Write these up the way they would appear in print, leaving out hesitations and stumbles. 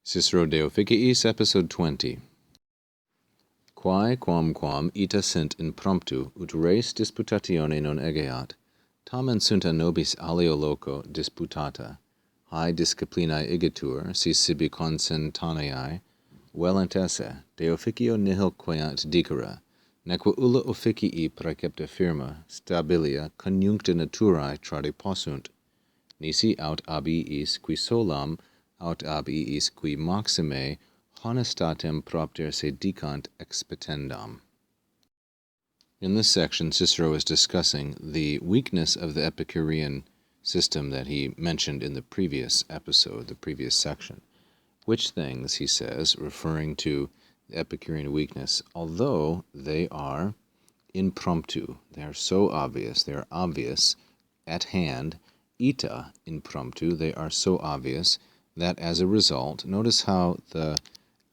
Cicero de Officiis, episode 20. Quae quamquam ita sint impromptu ut res disputatione non egeat, tamen sunt a nobis alio loco disputata, hae disciplinae igitur, si sibi consentaneae, velent esse, de officio nihil queant dicere, neque ulla officii praecepta firma, stabilia, conjuncta naturae trade possunt, nisi aut abiis qui solam, aut abiis qui maxime honestatem propter se dicant expetendam. In this section, Cicero is discussing the weakness of the Epicurean system that he mentioned in the previous episode, the previous section. Which things, he says, referring to the Epicurean weakness, although they are impromptu, they are so obvious, they are obvious at hand, ita impromptu, they are so obvious that as a result, notice how the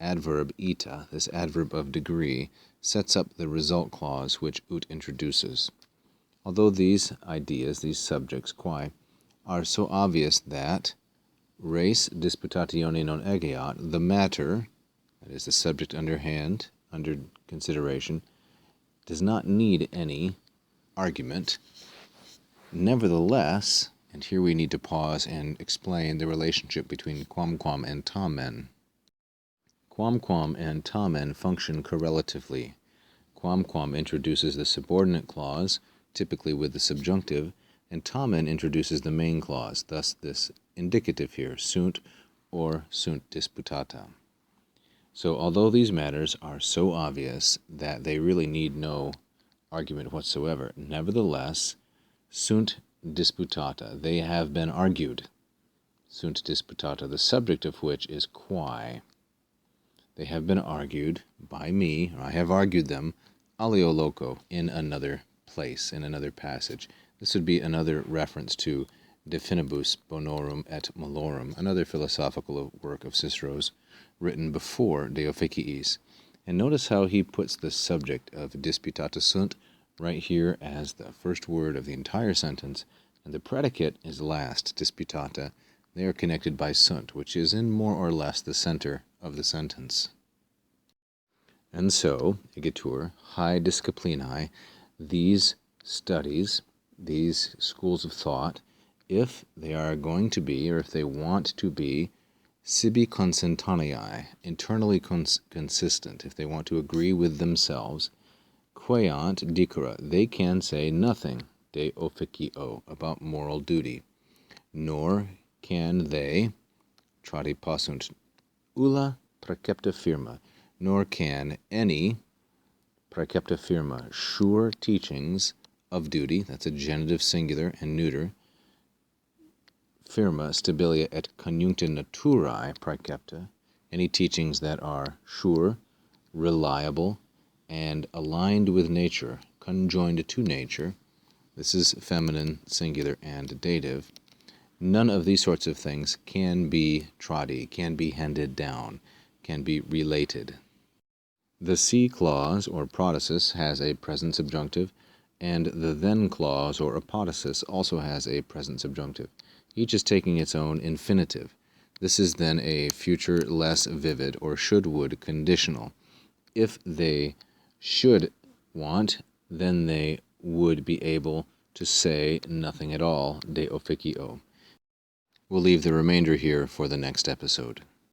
adverb ita, this adverb of degree, sets up the result clause which ut introduces. Although these ideas, these subjects, quae, are so obvious that res disputatione non egeat, the matter, that is the subject under consideration, does not need any argument. Nevertheless, and here we need to pause and explain the relationship between quamquam and tamen. Quamquam and tamen function correlatively. Quamquam introduces the subordinate clause, typically with the subjunctive, and tamen introduces the main clause, thus this indicative here, sunt or sunt disputata. So although these matters are so obvious that they really need no argument whatsoever, nevertheless, sunt disputata, they have been argued. Sunt disputata, the subject of which is quae. They have been argued by me, or I have argued them, alio loco, in another place, in another passage. This would be another reference to De Finibus Bonorum et Malorum, another philosophical work of Cicero's written before De Officiis. And notice how he puts the subject of disputata sunt right here as the first word of the entire sentence, and the predicate is last, disputata. They are connected by sunt, which is in more or less the center of the sentence. And so, igitur, hae disciplinae, these studies, these schools of thought, if they are going to be, or if they want to be, sibi consentaneae, internally consistent, if they want to agree with themselves, queant dicere, they can say nothing de officio, about moral duty, nor can they, trade possunt, ulla praecepta firma, nor can any praecepta firma, sure teachings of duty, that's a genitive singular and neuter, firma stabilia et conjuncta naturae praecepta, any teachings that are sure, reliable, and aligned with nature, conjoined to nature. This is feminine, singular, and dative. None of these sorts of things can be tradi, can be handed down, can be related. The si clause, or protasis, has a present subjunctive, and the then clause, or apodosis, also has a present subjunctive. Each is taking its own infinitive. This is then a future less vivid, or should-would conditional. If they should want, then they would be able to say nothing at all, de officio. We'll leave the remainder here for the next episode.